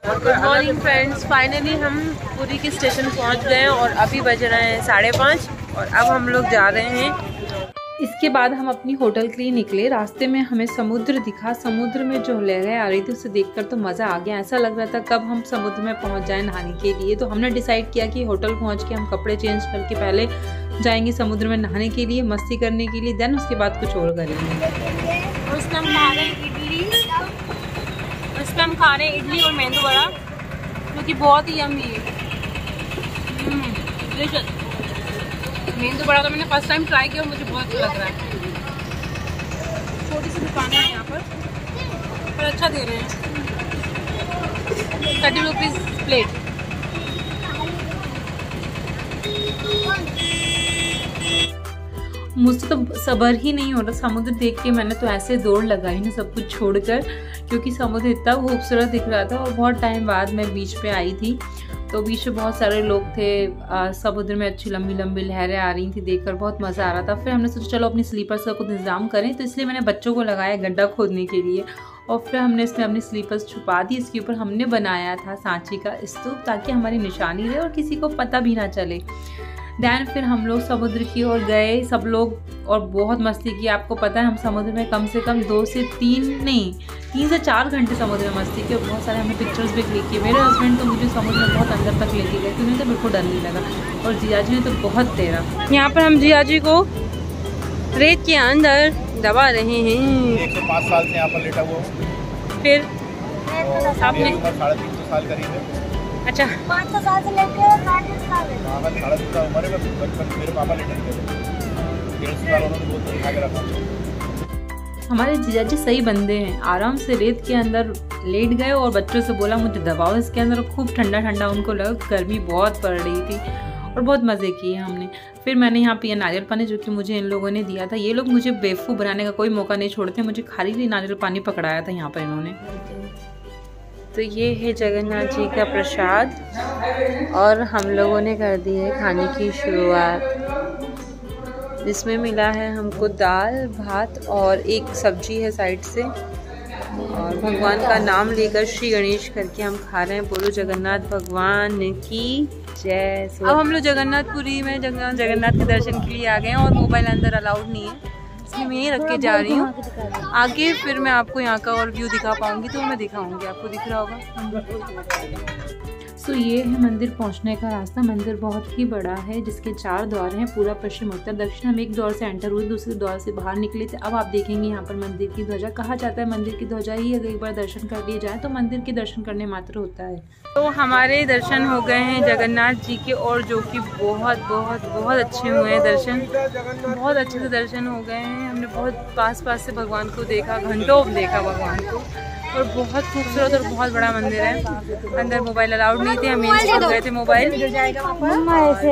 Good morning friends, finally हम पुरी के station पहुंच गए हैं और अभी बज रहे हैं 5:30 और अब हम लोग जा रहे हैं। इसके बाद हम अपनी होटल के लिए निकले। रास्ते में हमें समुद्र दिखा। समुद्र में जो लहरें आ रही थी उसे देखकर तो मज़ा आ गया। ऐसा लग रहा था कब हम समुद्र में पहुंच जाएं नहाने के लिए। तो हमने डिसाइड किया कि होटल पहुंच के हम कपड़े चेंज करके पहले जाएंगे समुद्र में नहाने के लिए, मस्ती करने के लिए, देन उसके बाद कुछ और करेंगे। और उसमें हम खा रहे हैं इडली और मेंदू वड़ा, जो कि बहुत ही यम्मी है। मेंदू वड़ा तो मैंने फर्स्ट टाइम ट्राई किया और मुझे बहुत अच्छा लग रहा है। छोटी सी दुकान है यहाँ पर अच्छा दे रहे हैं। 30 रुपीज़ प्लेट। मुझसे तो सब्र ही नहीं हो रहा समुद्र देख के। मैंने तो ऐसे दौड़ लगाई ना सब कुछ छोड़कर, क्योंकि समुद्र इतना खूबसूरत दिख रहा था। और बहुत टाइम बाद मैं बीच पे आई थी, तो बीच में बहुत सारे लोग थे। समुद्र में अच्छी लंबी लंबी लहरें आ रही थी, देखकर बहुत मज़ा आ रहा था। फिर हमने सोचा चलो अपनी स्लीपर्स का कुछ इंतज़ाम करें, तो इसलिए मैंने बच्चों को लगाया गड्ढा खोदने के लिए। और फिर हमने इसमें अपनी स्लीपर्स छुपा दी। इसके ऊपर हमने बनाया था सांची का स्तूप, ताकि हमारी निशानी रहे और किसी को पता भी ना चले। दैन फिर हम लोग समुद्र की ओर गए सब लोग, और बहुत मस्ती की। आपको पता है हम समुद्र में कम से कम 3 से 4 घंटे समुद्र में मस्ती की। और बहुत सारे हमने पिक्चर्स भी क्लिक किए। मेरे हस्बैंड तो मुझे समुद्र में बहुत अंदर तक लेके गए, तो उन्हें तो बिल्कुल डर नहीं लगा। और जियाजी ने तो बहुत तैरा। यहाँ पर हम जियाजी को रेत के अंदर दबा रहे हैं। 105 साल से यहाँ पर लेटा हुआ। फिर आपने 350 साल करीब है। अच्छा, 500 साल से लेके 350 साल है। 350 साल उम्र है। बचपन मेरे पापा लेटे थे, 150 साल उन्होंने बहुत दिखा के रखा। हमारे जीजाजी सही बंदे हैं। आराम से रेत के अंदर लेट गए और बच्चों से बोला मुझे दबाओ इसके अंदर। खूब ठंडा ठंडा उनको लगा, गर्मी बहुत पड़ रही थी और बहुत मज़े किए हमने। फिर मैंने यहाँ पिया नारियल पानी, जो कि मुझे इन लोगों ने दिया था। ये लोग मुझे बेवकूफ़ बनाने का कोई मौका नहीं छोड़ते। मुझे खाली नारियल पानी पकड़ाया था यहाँ पर इन्होंने। तो ये है जगन्नाथ जी का प्रसाद और हम लोगों ने कर दी है खाने की शुरुआत, जिसमें मिला है हमको दाल भात और एक सब्जी है साइड से। और भगवान का नाम लेकर श्री गणेश करके हम खा रहे हैं। बोलो जगन्नाथ भगवान की जय। अब हम लोग जगन्नाथपुरी में जगन्नाथ के दर्शन के लिए आ गए हैं और मोबाइल अंदर अलाउड नहीं है, इसलिए मैं यहीं रख के जा रही हूँ। आगे फिर मैं आपको यहाँ का और व्यू दिखा पाऊँगी तो मैं दिखाऊँगी, आपको दिख रहा होगा। सो ये है मंदिर पहुँचने का रास्ता। मंदिर बहुत ही बड़ा है, जिसके 4 द्वार हैं, पूरा पश्चिम उत्तर दक्षिण। हम एक द्वार से एंटर हुए, दूसरे द्वार से बाहर निकले थे। अब आप देखेंगे यहाँ पर मंदिर की ध्वजा। कहा जाता है मंदिर की ध्वजा ही अगर एक बार दर्शन कर लिए जाए तो मंदिर के दर्शन करने मात्र होता है। तो हमारे दर्शन हो गए हैं जगन्नाथ जी के, और जो कि बहुत बहुत बहुत अच्छे हुए हैं दर्शन। बहुत अच्छे से दर्शन हो गए हैं। हमने बहुत पास से भगवान को देखा, घंटों देखा भगवान को। और बहुत खूबसूरत और बहुत बड़ा मंदिर है। अंदर मोबाइल अलाउड नहीं थे, हम यहीं छोड़ गए थे मोबाइल।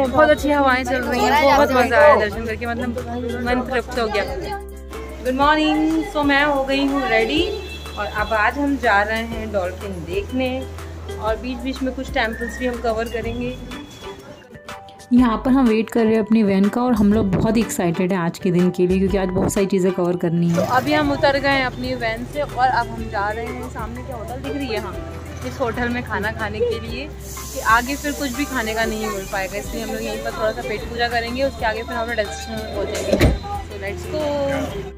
बहुत अच्छी हवाएं चल रही हैं, बहुत मज़ा आया दर्शन करके, मतलब मन तृप्त हो गया। Good morning. सो मैं हो गई हूँ रेडी और अब आज हम जा रहे हैं डॉल्फिन देखने, और बीच बीच में कुछ टेम्पल्स भी हम कवर करेंगे। यहाँ पर हम वेट कर रहे हैं अपनी वैन का, और हम लोग बहुत ही एक्साइटेड हैं आज के दिन के लिए, क्योंकि आज बहुत सारी चीज़ें कवर करनी है। तो अभी हम उतर गए हैं अपनी वैन से और अब हम जा रहे हैं। सामने क्या होटल दिख रही है, हाँ, इस होटल में खाना खाने के लिए, कि आगे फिर कुछ भी खाने का नहीं मिल पाएगा, इसलिए हम लोग यहीं पर थोड़ा सा पेट पूजा करेंगे। उसके आगे फिर हम लोग डेस्टिनेशन पहुँचेंगे। So let's go.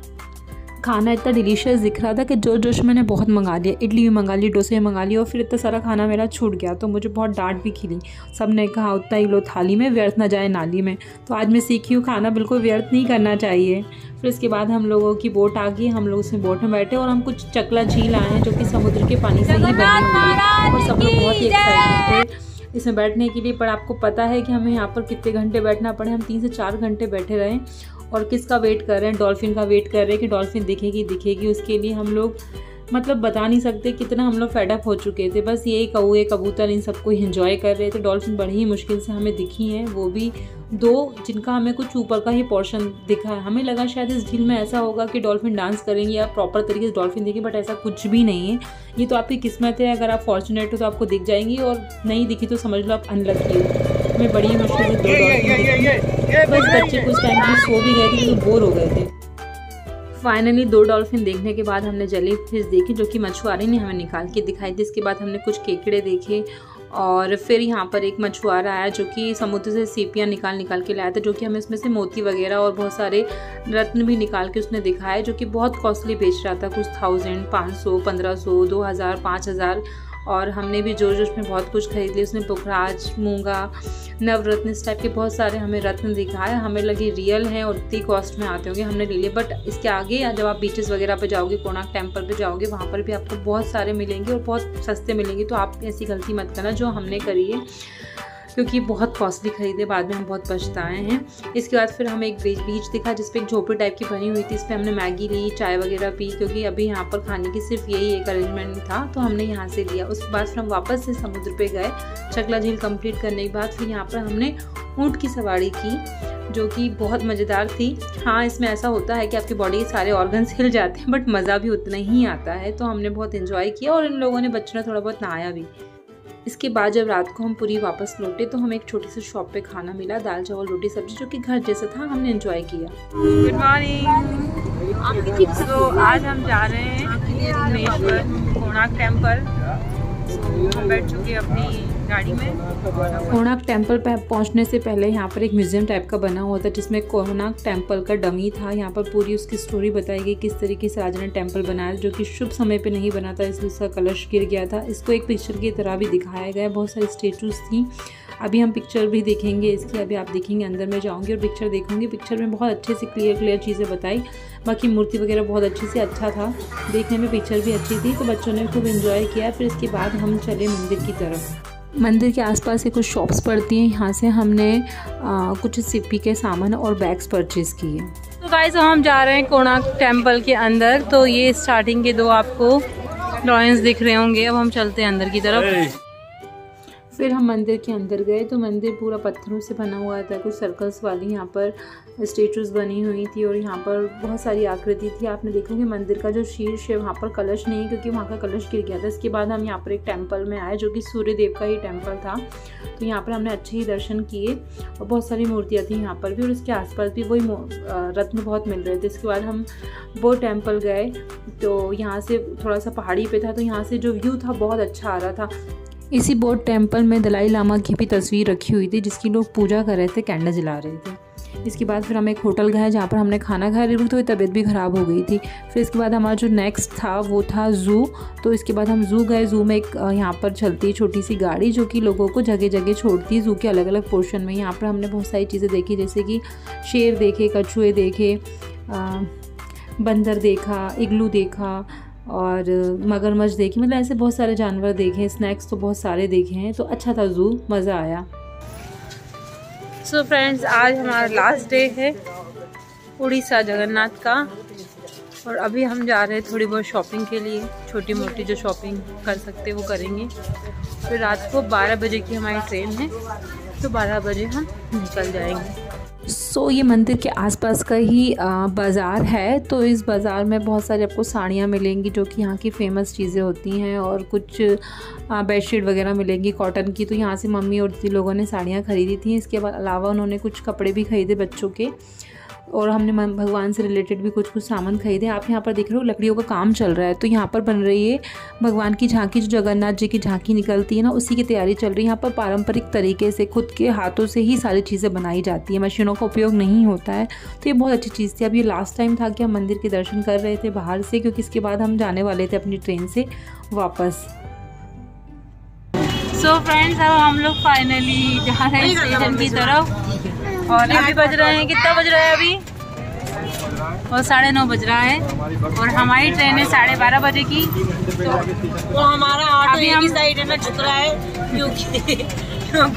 खाना इतना डिलीशियस दिख रहा था कि जोश मैंने बहुत मंगा लिया। इडली भी मंगा ली, डोसे भी मंगा लिया, और फिर इतना सारा खाना मेरा छूट गया, तो मुझे बहुत डांट भी खिली। सब ने कहा उतना ही लो थाली में, व्यर्थ ना जाए नाली में। तो आज मैं सीखी हूँ खाना बिल्कुल व्यर्थ नहीं करना चाहिए। फिर इसके बाद हम लोगों की बोट आ गई, हम लोग उसमें बोट में बैठे और हम कुछ चकला झील आए हैं, जो कि समुद्र के पानी से ही बनी हुई है, और सब लोग बहुत ही एक्साइटेड थे इसमें बैठने के लिए। पर आपको पता है कि हमें यहाँ पर कितने घंटे बैठना पड़े। हम 3 से 4 घंटे बैठे रहे। और किसका वेट कर रहे हैं? डॉल्फिन का वेट कर रहे हैं कि डॉल्फिन दिखेगी। उसके लिए हम लोग मतलब बता नहीं सकते कितना हम लोग फेडअप हो चुके थे। बस यही कौए कबूतर इन सबको एंजॉय कर रहे थे। डॉल्फिन बड़ी ही मुश्किल से हमें दिखी हैं, वो भी 2, जिनका हमें कुछ ऊपर का ही पोर्शन दिखा है। हमें लगा शायद इस झील में ऐसा होगा कि डॉल्फिन डांस करेंगे या प्रॉपर तरीके से डॉल्फिन देखें, बट ऐसा कुछ भी नहीं है। ये तो आपकी किस्मत है, अगर आप फॉर्चुनेट हो तो आपको दिख जाएंगी, और नहीं दिखी तो समझ लो आप अनलकी हो। हमें बड़ी ही मुश्किल से 2 डॉल्फिन दिखी। बस बच्चे कुछ टाइम के लिए सो भी गए थे, तो बोर हो गए थे। फाइनली 2 डॉल्फिन देखने के बाद हमने जेली फिश देखी जो कि मछुआरे ने हमें निकाल के दिखाई थी। इसके बाद हमने कुछ केकड़े देखे और फिर यहाँ पर एक मछुआरा आया जो कि समुद्र से सीपियाँ निकाल के लाया था, जो कि हमें इसमें से मोती वगैरह और बहुत सारे रत्न भी निकाल के उसने दिखाए, जो कि बहुत कॉस्टली बेच रहा था, कुछ 1000, 500, 1500, 2000, 5000। और हमने भी जोर जोश में बहुत कुछ खरीद लिया। उसने पुखराज, मूंगा, नवरत्न, इस टाइप के बहुत सारे हमें रत्न दिखाए। हमें लगे रियल हैं और इतनी कॉस्ट में आते होंगे, हमने ले लिए। बट इसके आगे जब आप बीचेस वगैरह पे जाओगे, कोणार्क टेम्पल पे जाओगे, वहाँ पर भी आपको बहुत सारे मिलेंगे और बहुत सस्ते मिलेंगे। तो आप ऐसी गलती मत करना जो हमने करी है, क्योंकि बहुत कॉस्टली खरीदे, बाद में हम बहुत पछताए हैं। इसके बाद फिर हमें एक बीच दिखा जिस पे एक झोपड़ी टाइप की बनी हुई थी। इस पर हमने मैगी ली, चाय वगैरह पी, क्योंकि अभी यहाँ पर खाने की सिर्फ यही एक अरेंजमेंट था, तो हमने यहाँ से लिया। उसके बाद फिर हम वापस से समुद्र पे गए। चकला झील कंप्लीट करने के बाद फिर यहाँ पर हमने ऊँट की सवारी की, जो कि बहुत मज़ेदार थी। हाँ, इसमें ऐसा होता है कि आपकी बॉडी के सारे ऑर्गन्स हिल जाते हैं, बट मज़ा भी उतना ही आता है। तो हमने बहुत इन्जॉय किया और इन लोगों ने, बच्चों ने थोड़ा बहुत नहाया भी। इसके बाद जब रात को हम पूरी वापस लौटे तो हमें एक छोटी सी शॉप पे खाना मिला, दाल चावल रोटी सब्जी, जो कि घर जैसा था। हमने एंजॉय किया। Good morning. तो आज हम जा रहे हैं भुवनेश्वर कोणार्क टेम्पल। हम बैठ चुके हैं अपनी गाड़ी में। कोणार्क टेम्पल पे पहुंचने से पहले यहाँ पर एक म्यूजियम टाइप का बना हुआ था, जिसमें कोणार्क टेम्पल का डमी था। यहाँ पर पूरी उसकी स्टोरी बताई गई, किस तरीके से राजा ने टेम्पल बनाया, जो कि शुभ समय पे नहीं बना था, इसलिए उसका कलश गिर गया था। इसको एक पिक्चर की तरह भी दिखाया गया। बहुत सारी स्टेचूज थी। अभी हम पिक्चर भी देखेंगे इसकी। अभी आप देखेंगे, अंदर में जाऊँगी और पिक्चर देखूँगी। पिक्चर में बहुत अच्छे से क्लियर चीज़ें बताई। बाकी मूर्ति वगैरह बहुत अच्छे से अच्छा था देखने में, पिक्चर भी अच्छी थी, तो बच्चों ने खूब एंजॉय किया। फिर इसके बाद हम चले मंदिर की तरफ। मंदिर के आसपास से कुछ शॉप्स पड़ती हैं, यहाँ से हमने कुछ सिप्पी के सामान और बैग्स परचेज़ किए। तो गाइस, हम जा रहे हैं कोणार्क टेम्पल के अंदर। तो ये स्टार्टिंग के 2 आपको ड्राइंग्स दिख रहे होंगे। अब हम चलते हैं अंदर की तरफ। फिर हम मंदिर के अंदर गए तो मंदिर पूरा पत्थरों से बना हुआ था। कुछ सर्कल्स वाली यहाँ पर स्टेचूज बनी हुई थी और यहाँ पर बहुत सारी आकृति थी। आपने देखोगे मंदिर का जो शीर्ष है वहाँ पर कलश नहीं है, क्योंकि वहाँ का कलश गिर गया था। इसके बाद हम यहाँ पर एक टेम्पल में आए, जो कि सूर्य देव का ही टेम्पल था। तो यहाँ पर हमने अच्छे ही दर्शन किए और बहुत सारी मूर्तियाँ थी यहाँ पर भी, और इसके आसपास भी वही रत्न बहुत मिल रहे थे। इसके बाद हम वो टेम्पल गए, तो यहाँ से थोड़ा सा पहाड़ी पे था, तो यहाँ से जो व्यू था बहुत अच्छा आ रहा था। इसी बोध टेम्पल में दलाई लामा की भी तस्वीर रखी हुई थी, जिसकी लोग पूजा कर रहे थे, कैंडल जला रहे थे। इसके बाद फिर हम एक होटल गए जहाँ पर हमने खाना खाया। रिरू तो तबीयत भी ख़राब हो गई थी। फिर इसके बाद हमारा जो नेक्स्ट था वो था ज़ू। तो इसके बाद हम ज़ू गए। ज़ू में एक यहाँ पर चलती है छोटी सी गाड़ी, जो कि लोगों को जगह जगह छोड़ती है ज़ू के अलग अलग पोर्शन में। यहाँ पर हमने बहुत सारी चीज़ें देखी, जैसे कि शेर देखे, कछुए देखे, बंदर देखा, इग्लू देखा और मगरमच्छ देखी। मतलब ऐसे बहुत सारे जानवर देखे। स्नैक्स तो बहुत सारे देखे हैं। तो अच्छा था ज़ू, मज़ा आया। सो फ्रेंड्स, आज हमारा लास्ट डे है उड़ीसा जगन्नाथ का, और अभी हम जा रहे हैं थोड़ी बहुत शॉपिंग के लिए। छोटी मोटी जो शॉपिंग कर सकते वो करेंगे। फिर रात को 12 बजे की हमारी ट्रेन है, तो 12 बजे हम निकल जाएंगे। सो ये मंदिर के आसपास का ही बाज़ार है। तो इस बाज़ार में बहुत सारी आपको साड़ियाँ मिलेंगी, जो कि यहाँ की फ़ेमस चीज़ें होती हैं, और कुछ बेडशीट वगैरह मिलेंगी कॉटन की। तो यहाँ से मम्मी और दीदी लोगों ने साड़ियाँ ख़रीदी थी। इसके बाद अलावा उन्होंने कुछ कपड़े भी ख़रीदे बच्चों के, और हमने भगवान से रिलेटेड भी कुछ सामान खरीदे। आप यहाँ पर देख रहे हो लकड़ियों का काम चल रहा है। तो यहाँ पर बन रही है भगवान की झांकी, जो जगन्नाथ जी की झांकी निकलती है ना, उसी की तैयारी चल रही है। यहाँ पर पारंपरिक तरीके से खुद के हाथों से ही सारी चीज़ें बनाई जाती है, मशीनों का उपयोग नहीं होता है। तो ये बहुत अच्छी चीज़ थी। अब ये लास्ट टाइम था कि हम मंदिर के दर्शन कर रहे थे बाहर से, क्योंकि इसके बाद हम जाने वाले थे अपनी ट्रेन से वापस। सो फ्रेंड्स, अब हम लोग फाइनली जा रहे हैं स्टेशन की तरफ, और अभी बज रहे हैं, कितना बज रहा है अभी, और 9:30 बज रहा है, और हमारी ट्रेन है 12:30 बजे की। तो हमारा ऑटो अभी हम साइड है ना झुक रहा है, क्योंकि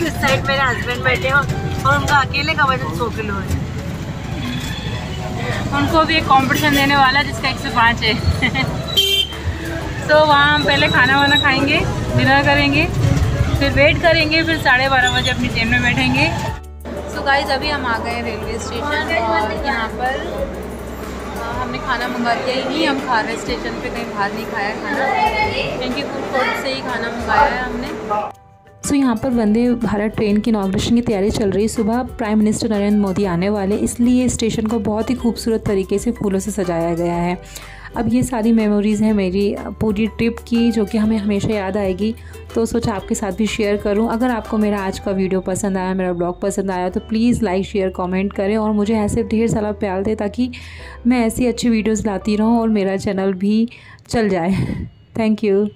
उस साइड मेरे हस्बैंड बैठे हो और उनका अकेले का वजन 100 किलो है। उनको भी एक कंपटीशन देने वाला जिसका 105 है। तो वहाँ हम पहले खाना वाना खाएंगे, डिनर करेंगे, फिर वेट करेंगे, फिर 12:30 बजे अपनी ट्रेन में बैठेंगे। सो गाइस, अभी हम आ गए रेलवे स्टेशन, और यहाँ पर हमने खाना मंगा लिया ही नहीं। हम खा रहे स्टेशन पे, कहीं बाहर नहीं खाया खाना, क्योंकि फूड कोर्ट से ही खाना मंगाया है हमने। सो यहाँ पर वंदे भारत ट्रेन की इनॉग्रेशन की तैयारी चल रही है। सुबह प्राइम मिनिस्टर नरेंद्र मोदी आने वाले, इसलिए स्टेशन को बहुत ही खूबसूरत तरीके से फूलों से सजाया गया है। अब ये सारी मेमोरीज़ हैं मेरी पूरी ट्रिप की, जो कि हमें हमेशा याद आएगी। तो सोचा आपके साथ भी शेयर करूं। अगर आपको मेरा आज का वीडियो पसंद आया, मेरा ब्लॉग पसंद आया, तो प्लीज़ लाइक शेयर कमेंट करें और मुझे ऐसे ढेर सारा प्यार दें, ताकि मैं ऐसी अच्छी वीडियोज़ लाती रहूं और मेरा चैनल भी चल जाए। Thank you.